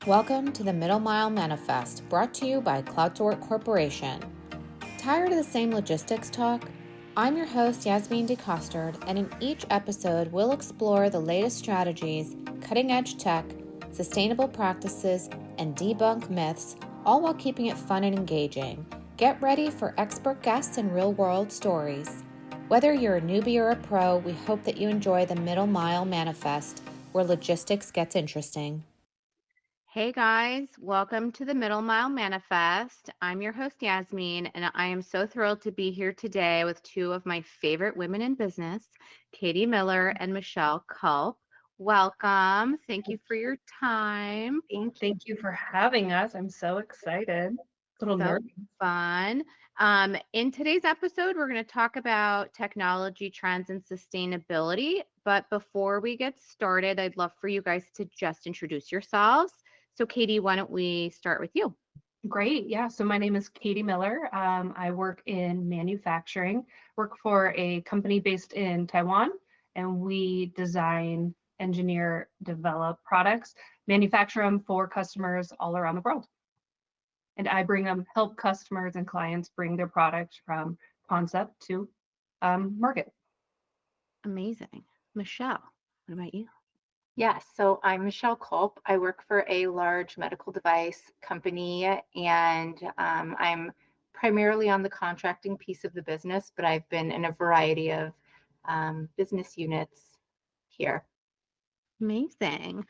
Welcome to the Middle Mile Manifest, brought to you by CloudSort Corporation. Tired of the same logistics talk? I'm your host, Yasmine DeCostard, and in each episode, we'll explore the latest strategies, cutting-edge tech, sustainable practices, and debunk myths, all while keeping it fun and engaging. Get ready for expert guests and real-world stories. Whether you're a newbie or a pro, we hope that you enjoy the Middle Mile Manifest, where logistics gets interesting. Hey guys, welcome to the Middle Mile Manifest. I'm your host, Yasmine, and I am so thrilled to be here today with two of my favorite women in business, Katie Miller and Michelle Kulp. Welcome. Thank you for your time. Thank you for having us. I'm so excited. A little nervous. Fun. In today's episode, we're going to talk about technology trends and sustainability. But before we get started, I'd love for you guys to just introduce yourselves. So Katie, why don't we start with you? Great. Yeah. So my name is Katie Miller. I work in manufacturing, work for a company based in Taiwan, and we design, engineer, develop products, manufacture them for customers all around the world. And I help customers and clients bring their products from concept to market. Amazing. Michelle, what about you? Yes, so I'm Michelle Kulp. I work for a large medical device company, and I'm primarily on the contracting piece of the business, but I've been in a variety of business units here. Amazing.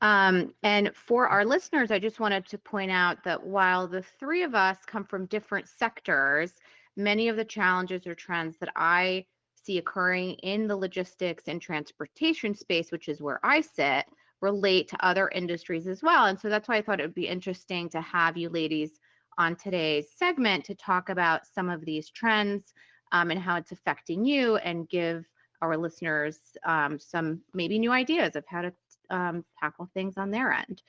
And for our listeners, I just wanted to point out that while the three of us come from different sectors, many of the challenges or trends that I see occurring in the logistics and transportation space, which is where I sit, relate to other industries as well. And so that's why I thought it would be interesting to have you ladies on today's segment to talk about some of these trends and how it's affecting you, and give our listeners some maybe new ideas of how to tackle things on their end.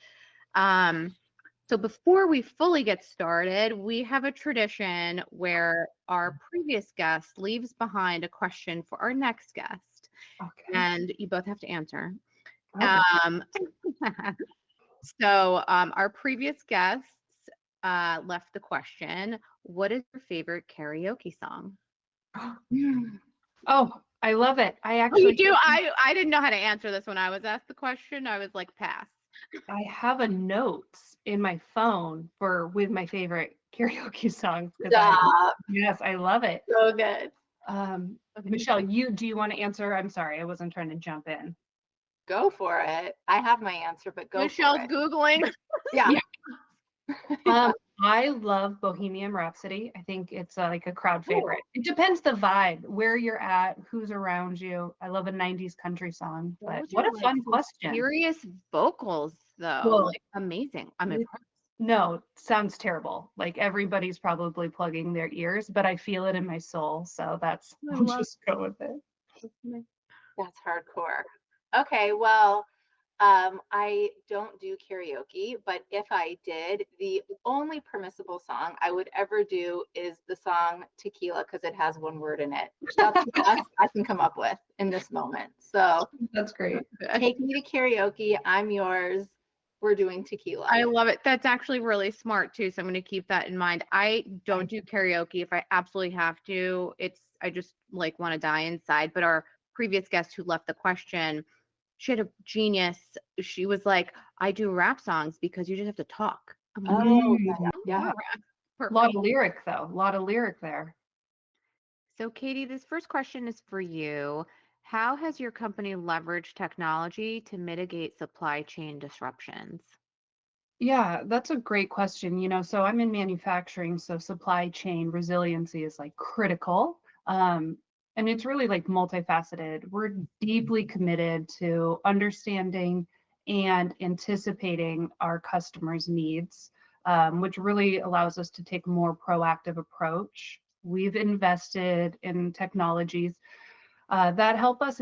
So before we fully get started, we have a tradition where our previous guest leaves behind a question for our next guest. Okay. And you both have to answer. Okay. So our previous guests left the question, what is your favorite karaoke song? Oh, I love it. I Oh, actually you do? I didn't know how to answer this when I was asked the question. I was like, pass. I have a notes in my phone with my favorite karaoke songs. Yes, I love it. So good. Michelle, do you want to answer? I'm sorry, I wasn't trying to jump in. Go for it. I have my answer, but go Michelle's for it. Googling. Yeah. I love Bohemian Rhapsody. I think it's like a crowd favorite. It depends the vibe, where you're at, who's around you. I love a 90s country song, but what a fun question. Serious vocals, though. Well, like, amazing. I'm impressed. No, sounds terrible. Like everybody's probably plugging their ears, but I feel it in my soul. So I'll just go with it. That's hardcore. Okay, well, I don't do karaoke, but if I did, the only permissible song I would ever do is the song Tequila, because it has one word in it. That's the best I can come up with in this moment. So that's great. Take me to karaoke. I'm yours. We're doing Tequila. I love it. That's actually really smart too. So I'm going to keep that in mind. I don't do karaoke. If I absolutely have to, I just like want to die inside. But our previous guest who left the question, she had a genius. She was like, I do rap songs because you just have to talk. Yeah. A lot of lyric though. A lot of lyric there. So Katie, this first question is for you. How has your company leveraged technology to mitigate supply chain disruptions? Yeah, that's a great question. So I'm in manufacturing, so supply chain resiliency is like critical. And it's really like multifaceted. We're deeply committed to understanding and anticipating our customers' needs, which really allows us to take a more proactive approach. We've invested in technologies that help us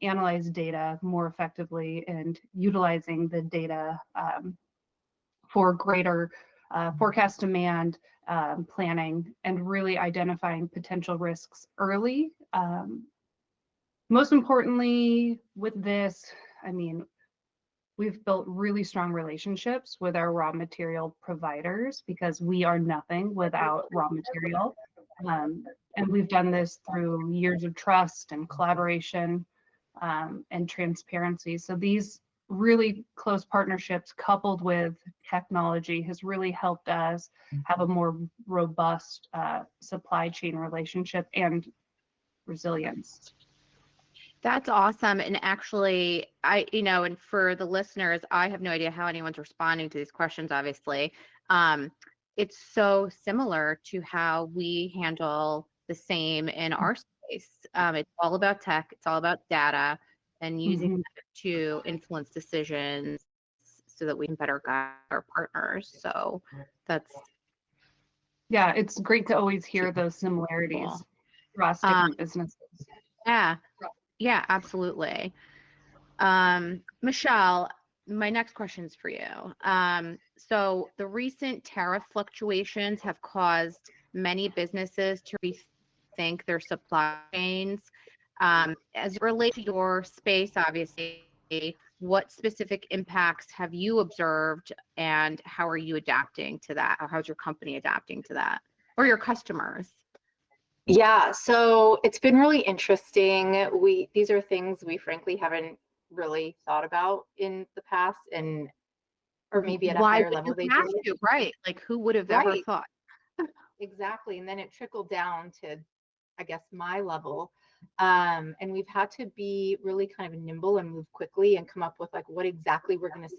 analyze data more effectively and utilizing the data for greater forecast demand planning and really identifying potential risks early. Most importantly with this, we've built really strong relationships with our raw material providers because we are nothing without raw material. And we've done this through years of trust and collaboration and transparency. So these really close partnerships coupled with technology has really helped us have a more robust supply chain relationship and resilience. That's awesome. And actually, and for the listeners, I have no idea how anyone's responding to these questions, obviously. It's so similar to how we handle the same in our space. It's all about tech, it's all about data, and using that to influence decisions so that we can better guide our partners. So that's. Yeah, it's great to always hear those similarities across different businesses. Yeah, absolutely. Michelle, my next question is for you. So the recent tariff fluctuations have caused many businesses to rethink their supply chains. As it relates to your space, obviously, what specific impacts have you observed and how are you adapting to that? Or how's your company adapting to that? Or your customers? Yeah, so it's been really interesting. These are things we frankly haven't really thought about in the past, or maybe at a higher level they did. Right. Like who would have ever thought? Exactly. And then it trickled down to, I guess, my level. And we've had to be really kind of nimble and move quickly and come up with like what exactly we're going to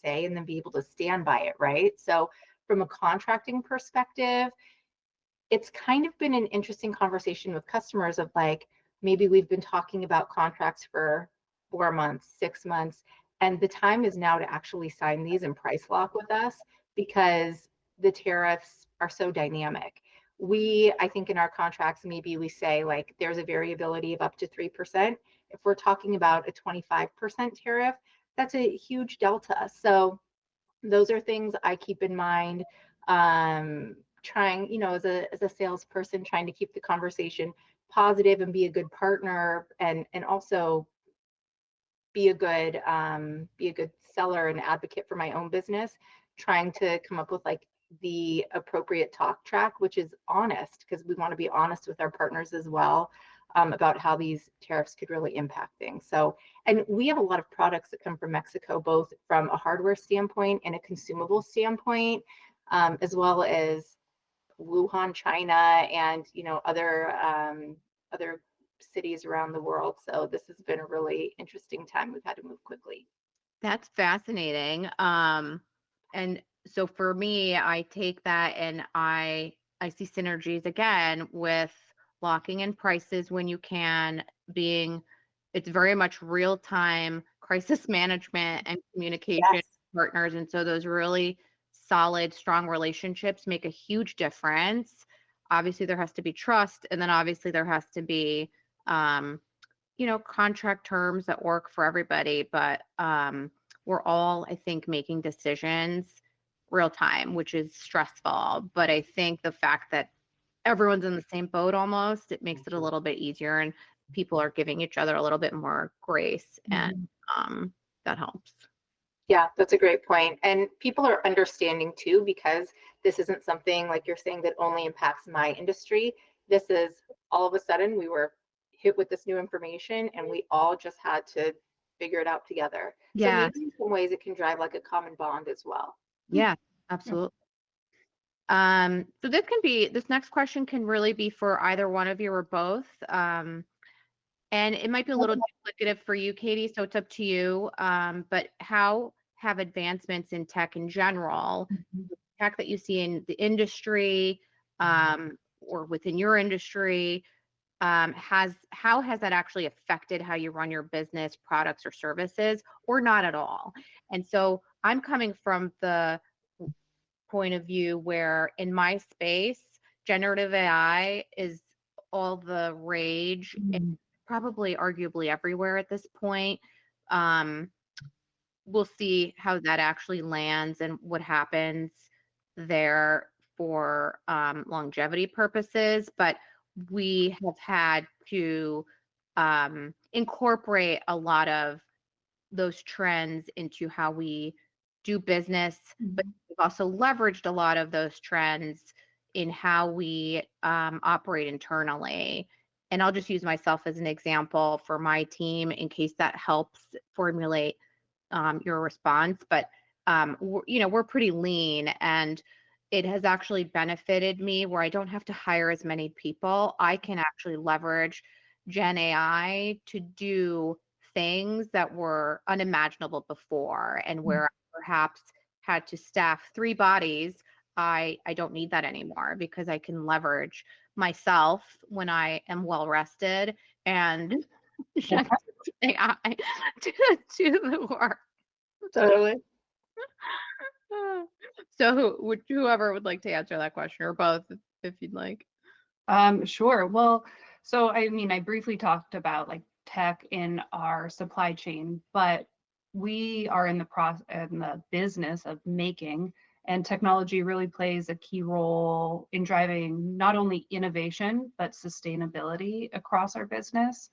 say and then be able to stand by it, right? So from a contracting perspective, it's kind of been an interesting conversation with customers of like, maybe we've been talking about contracts for 4 months, 6 months, and the time is now to actually sign these and price lock with us because the tariffs are so dynamic. I think in our contracts, maybe we say like there's a variability of up to 3%. If we're talking about a 25% tariff, that's a huge delta. So those are things I keep in mind. Trying, as a salesperson, trying to keep the conversation positive and be a good partner, and also be a good seller and advocate for my own business, trying to come up with like the appropriate talk track, which is honest, because we want to be honest with our partners as well, about how these tariffs could really impact things. So, and we have a lot of products that come from Mexico, both from a hardware standpoint and a consumable standpoint, as well as Wuhan, China, and other cities around the world. So this has been a really interesting time. We've had to move quickly. That's fascinating. And so for me, I take that and I see synergies again with locking in prices when you can, it's very much real time crisis management and communication with partners. And so those really solid, strong relationships make a huge difference. Obviously, there has to be trust, and then obviously there has to be contract terms that work for everybody, but we're all, I think, making decisions real time, which is stressful. But I think the fact that everyone's in the same boat almost, it makes it a little bit easier and people are giving each other a little bit more grace, and that helps. Yeah, that's a great point. And people are understanding too, because this isn't something like you're saying that only impacts my industry. This is all of a sudden we were hit with this new information and we all just had to figure it out together. Yeah. So maybe in some ways it can drive like a common bond as well. Yeah, absolutely. So this next question can really be for either one of you or both. And it might be a little duplicative for you, Katie, so it's up to you. But how have advancements in tech in general, tech that you see in the industry, or within your industry, how has that actually affected how you run your business, products, or services, or not at all? And so I'm coming from the point of view where in my space, generative AI is all the rage, and probably arguably everywhere at this point. We'll see how that actually lands and what happens there for longevity purposes, but we have had to incorporate a lot of those trends into how we do business, but Mhm. we've also leveraged a lot of those trends in how we operate internally. And I'll just use myself as an example for my team in case that helps formulate your response. But we're pretty lean, and it has actually benefited me where I don't have to hire as many people. I can actually leverage Gen AI to do things that were unimaginable before, and where I perhaps had to staff 3 bodies. I don't need that anymore because I can leverage myself when I am well rested and Yeah. AI to do the work. Totally. So whoever would like to answer that question, or both if you'd like. Sure. Well, so I mean, I briefly talked about like tech in our supply chain, but we are in the business of making, and technology really plays a key role in driving not only innovation but sustainability across our business.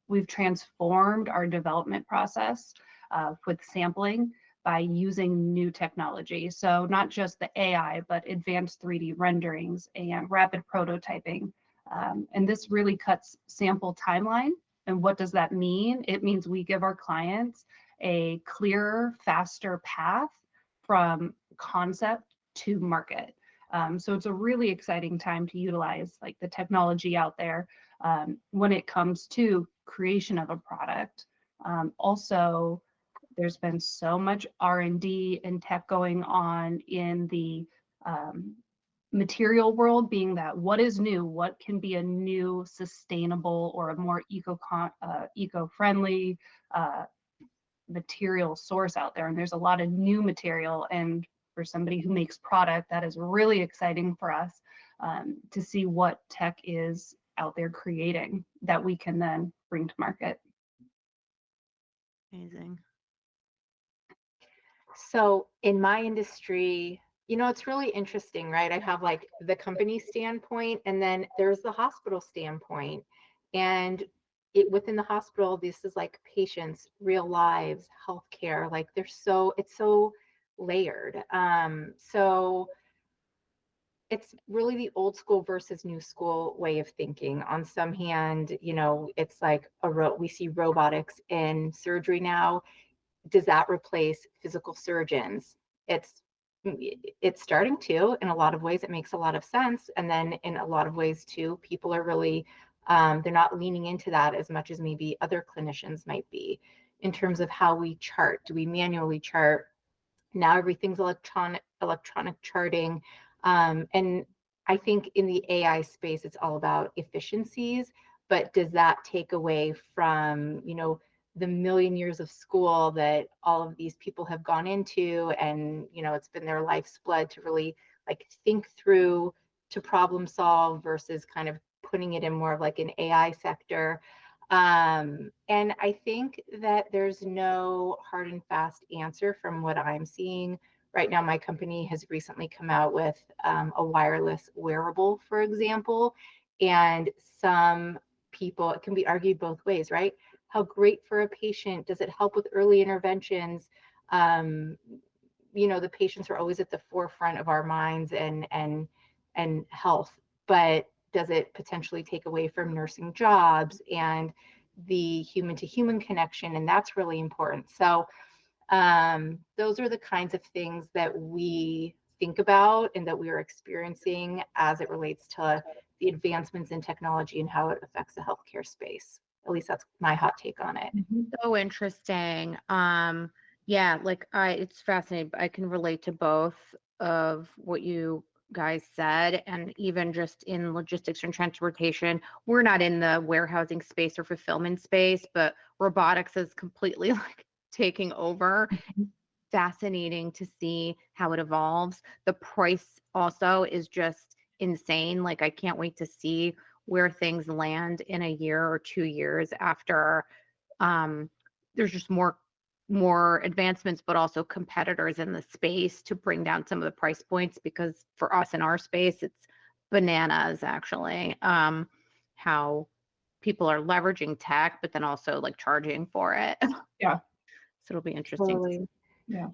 We've transformed our development process with sampling by using new technology. So not just the AI, but advanced 3D renderings and rapid prototyping. And this really cuts sample timeline. And what does that mean? It means we give our clients a clearer, faster path from concept to market. So it's a really exciting time to utilize like the technology out there when it comes to creation of a product. Also, there's been so much R&D and tech going on in the um, material world, being that what is new, what can be a new sustainable or a more eco-friendly material source out there. And there's a lot of new material, and for somebody who makes product, that is really exciting for us to see what tech is out there creating that we can then bring to market. Amazing. So in my industry, it's really interesting, right? I have like the company standpoint, and then there's the hospital standpoint. And within the hospital, this is like patients, real lives, healthcare. Like it's so layered. So it's really the old school versus new school way of thinking. On some hand, it's like we see robotics in surgery now. Does that replace physical surgeons? It's it's starting to. In a lot of ways, it makes a lot of sense, and then in a lot of ways too, people are really they're not leaning into that as much as maybe other clinicians might be. In terms of how we chart, do we manually chart? Now everything's electronic charting, and I think in the AI space, it's all about efficiencies. But does that take away from the million years of school that all of these people have gone into, and it's been their life's blood to really like think through, to problem solve, versus kind of putting it in more of like an AI sector. And I think that there's no hard and fast answer from what I'm seeing. Right now, my company has recently come out with a wireless wearable, for example. And some people, it can be argued both ways, right? How great for a patient. Does it help with early interventions? Um, the patients are always at the forefront of our minds and health, but does it potentially take away from nursing jobs and the human to human connection? And that's really important. So those are the kinds of things that we think about and that we are experiencing as it relates to the advancements in technology and how it affects the healthcare space. At least that's my hot take on it. So interesting. Yeah, like it's fascinating. I can relate to both of what you guys said, and even just in logistics and transportation, we're not in the warehousing space or fulfillment space, but robotics is completely like taking over. Fascinating to see how it evolves. The price also is just insane. Like I can't wait to see where things land in a year or 2 years after there's just more advancements, but also competitors in the space to bring down some of the price points, because for us in our space, it's bananas actually, how people are leveraging tech, but then also like charging for it. Yeah. So it'll be interesting. Totally. Yeah.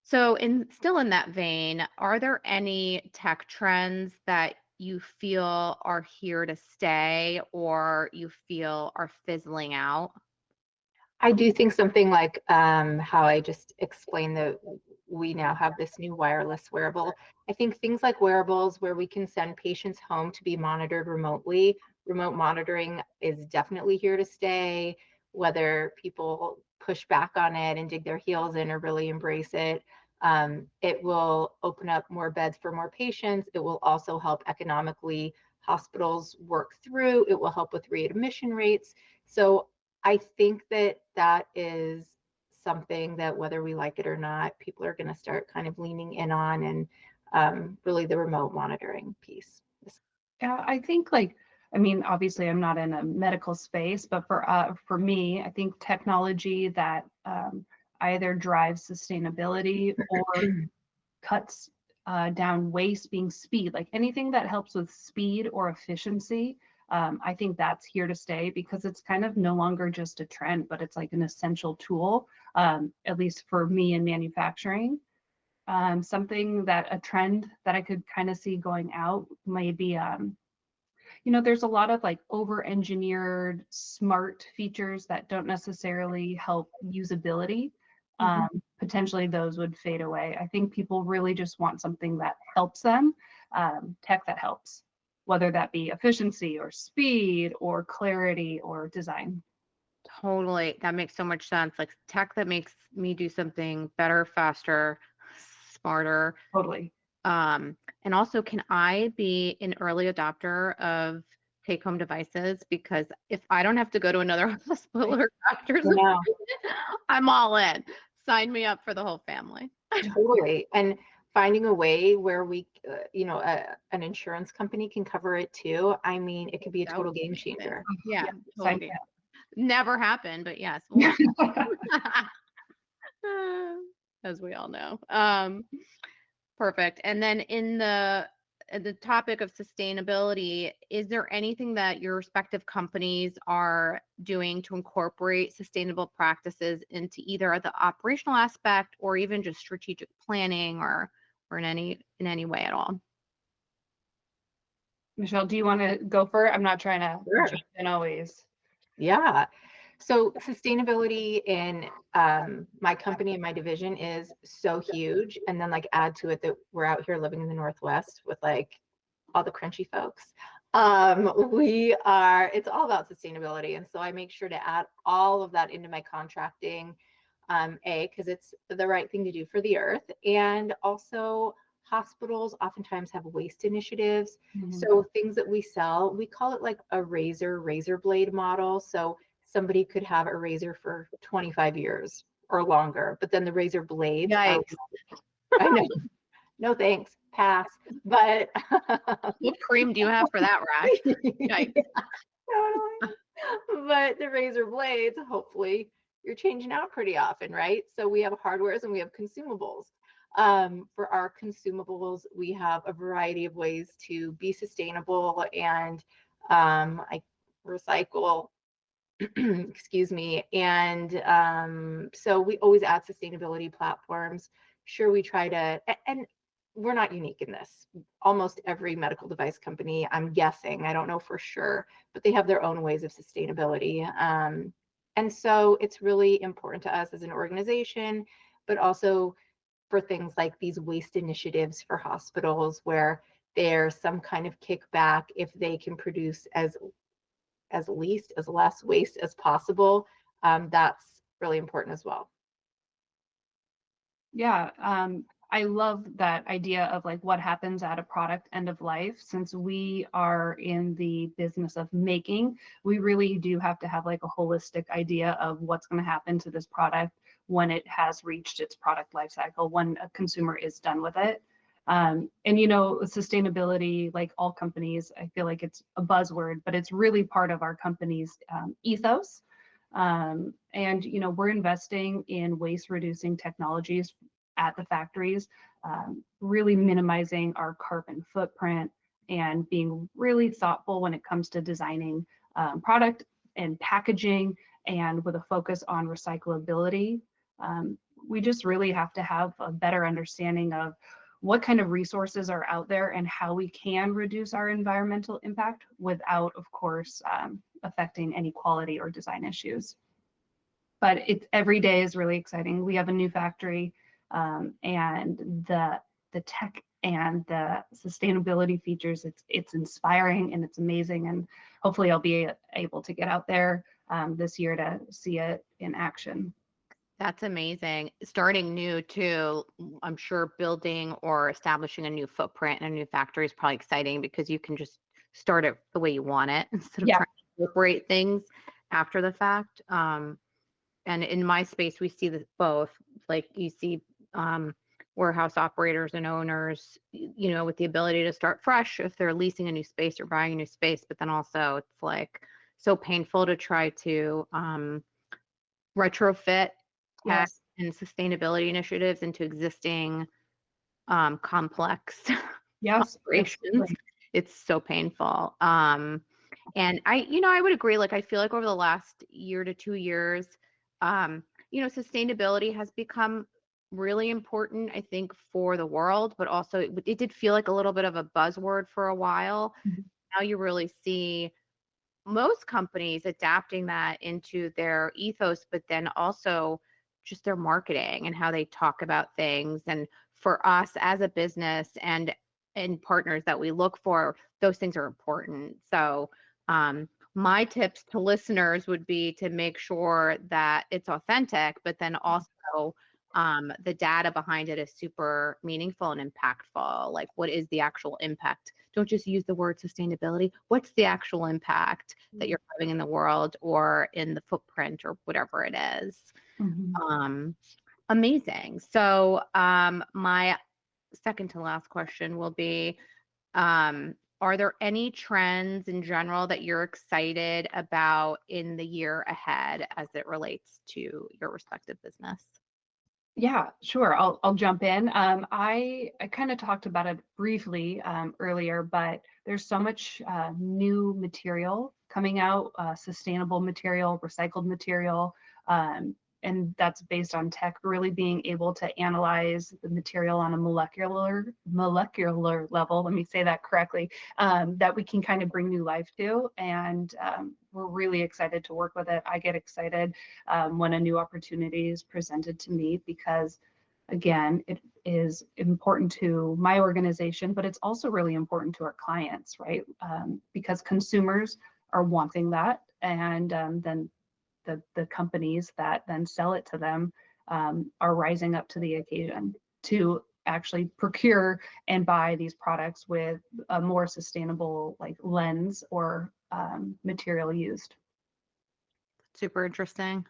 So still in that vein, are there any tech trends that you feel are here to stay or you feel are fizzling out? I do think something like how I just explained that we now have this new wireless wearable. I think things like wearables where we can send patients home to be monitored remotely. Remote monitoring is definitely here to stay, whether people push back on it and dig their heels in or really embrace it. It will open up more beds for more patients. It will also help economically hospitals work through. It will help with readmission rates. So I think that is something that whether we like it or not, people are going to start kind of leaning in on, and really the remote monitoring piece. Yeah, I think like, I mean, obviously I'm not in a medical space, but for me, I think technology that either drives sustainability or cuts down waste being speed, like anything that helps with speed or efficiency. I think that's here to stay because it's kind of no longer just a trend, but it's like an essential tool, at least for me in manufacturing. Something that a trend that I could kind of see going out may be, there's a lot of like over engineered smart features that don't necessarily help usability. Potentially those would fade away. I think people really just want something that helps them, tech that helps, whether that be efficiency or speed or clarity or design. Totally. That makes so much sense. Like tech that makes me do something better, faster, smarter. Totally. And also, can I be an early adopter of take-home devices? Because if I don't have to go to another hospital or doctor's, I'm all in. Sign me up for the whole family. Totally. And finding a way where we, an insurance company can cover it too. I mean, it could be a total game changer. Yeah, Yeah, totally. Never happened, but yes. As we all know. Perfect. And then in the topic of sustainability, is there anything that your respective companies are doing to incorporate sustainable practices into either the operational aspect or even just strategic planning or in any way at all? Michelle, do you want to go for it? I'm not trying to jump in always. Yeah. So sustainability in my company and my division is so huge. And then like add to it that we're out here living in the Northwest with like all the crunchy folks. It's all about sustainability. And so I make sure to add all of that into my contracting, because it's the right thing to do for the earth. And also hospitals oftentimes have waste initiatives. So things that we sell, we call it like a razor blade model. So somebody could have a razor for 25 years or longer, but then the razor blades are, I know, no thanks, pass. But what cream do you have for that, rash? Totally. But the razor blades, hopefully you're changing out pretty often, right? So we have hardwares and we have consumables. For our consumables, we have a variety of ways to be sustainable and I recycle, excuse me. And so we always add sustainability platforms. Sure, we try to, and we're not unique in this. Almost every medical device company, I'm guessing, I don't know for sure, but they have their own ways of sustainability. And so it's really important to us as an organization, but also for things like these waste initiatives for hospitals where there's some kind of kickback if they can produce as less waste as possible. That's really important as well. Yeah, I love that idea of like what happens at a product end of life. Since we are in the business of making, we really do have to have like a holistic idea of what's going to happen to this product when it has reached its product life cycle, when a consumer is done with it. And sustainability, like all companies, I feel like it's a buzzword, but it's really part of our company's ethos. And we're investing in waste reducing technologies at the factories, really minimizing our carbon footprint and being really thoughtful when it comes to designing product and packaging, and with a focus on recyclability. We just really have to have a better understanding of what kind of resources are out there and how we can reduce our environmental impact without, of course, affecting any quality or design issues. But every day is really exciting. We have a new factory, and the tech and the sustainability features, it's inspiring and it's amazing. And hopefully I'll be able to get out there this year to see it in action. That's amazing. Starting new too, I'm sure building or establishing a new footprint and a new factory is probably exciting because you can just start it the way you want it instead of trying to incorporate things after the fact. And in my space, we see this both. Like you see warehouse operators and owners, with the ability to start fresh if they're leasing a new space or buying a new space. But then also it's like so painful to try to retrofit tech and sustainability initiatives into existing complex operations. It's so painful. And I would agree. Like, I feel like over the last year to 2 years, sustainability has become really important, I think, for the world, but also it did feel like a little bit of a buzzword for a while. Mm-hmm. Now you really see most companies adapting that into their ethos, but then also just their marketing and how they talk about things. And for us as a business and partners that we look for, those things are important. So my tips to listeners would be to make sure that it's authentic, but then also the data behind it is super meaningful and impactful. Like, what is the actual impact? Don't just use the word sustainability. What's the actual impact that you're having in the world or in the footprint or whatever it is? Mm-hmm. Amazing. So my second to last question will be, are there any trends in general that you're excited about in the year ahead as it relates to your respective business? Yeah, sure. I'll jump in. I kind of talked about it briefly earlier, but there's so much new material coming out, sustainable material, recycled material, and that's based on tech really being able to analyze the material on a molecular level. Let me say that correctly. That we can kind of bring new life to, and we're really excited to work with it. I get excited when a new opportunity is presented to me because, again, it is important to my organization, but it's also really important to our clients, right? Because consumers are wanting that, and then the companies that then sell it to them are rising up to the occasion to actually procure and buy these products with a more sustainable lens or material used. Super interesting.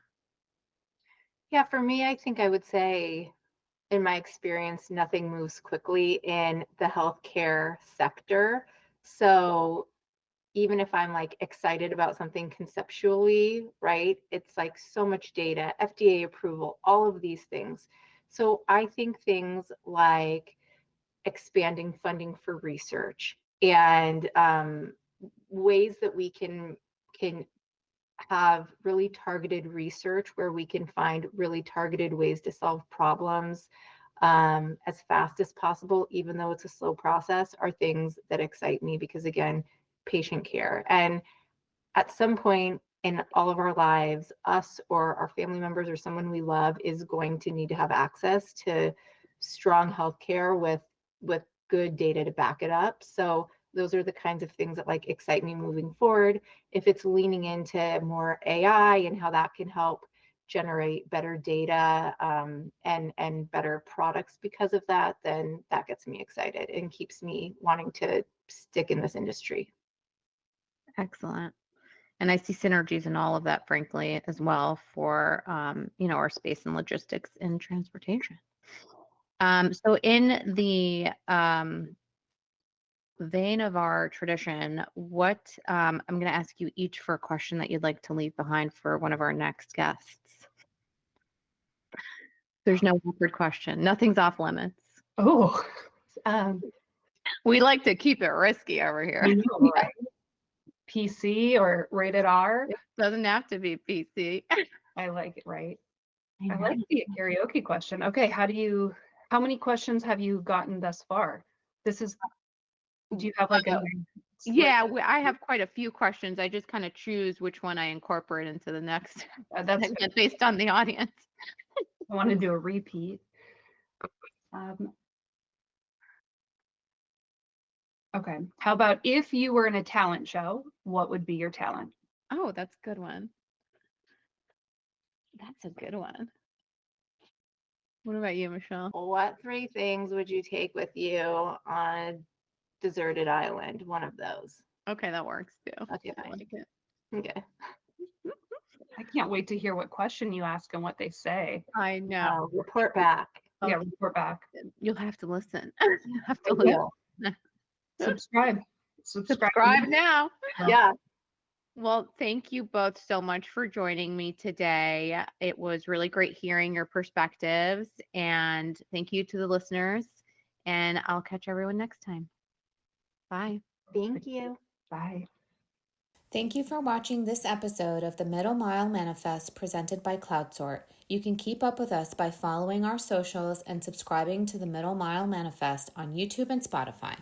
Yeah, for me, I think I would say, in my experience, nothing moves quickly in the healthcare sector. So even if I'm excited about something conceptually, right? It's so much data, FDA approval, all of these things. So I think things like expanding funding for research and ways that we can have really targeted research where we can find really targeted ways to solve problems as fast as possible, even though it's a slow process, are things that excite me because, again, patient care. And at some point in all of our lives, us or our family members or someone we love is going to need to have access to strong healthcare with good data to back it up. So those are the kinds of things that excite me moving forward. If it's leaning into more AI and how that can help generate better data and better products because of that, then that gets me excited and keeps me wanting to stick in this industry. Excellent. And I see synergies in all of that, frankly, as well for, our space and logistics and transportation. So in the vein of our tradition, what I'm going to ask you each for a question that you'd like to leave behind for one of our next guests. There's no awkward question. Nothing's off limits. Oh, We like to keep it risky over I here. know, right? PC or rated R. It doesn't have to be PC. I like it, right? I know. like the karaoke question. Okay, how many questions have you gotten thus far? Do you have like a Yeah, I have quite a few questions. I just kind of choose which one I incorporate into the next that's segment based on the audience. I want to do a repeat. Okay. How about if you were in a talent show, what would be your talent? Oh, that's a good one. That's a good one. What about you, Michelle? What 3 things would you take with you on a deserted island? One of those. Okay, that works too. Okay, I fine. like it. Okay. I can't wait to hear what question you ask and what they say. I know. Report back. Yeah, report back. You'll have to listen. You have to I listen. will. Subscribe. Subscribe now. Yeah. Well, thank you both so much for joining me today. It was really great hearing your perspectives, and thank you to the listeners. And I'll catch everyone next time. Bye. Thank you. Bye. Thank you for watching this episode of the Middle Mile Manifest presented by CloudSort. You can keep up with us by following our socials and subscribing to the Middle Mile Manifest on YouTube and Spotify.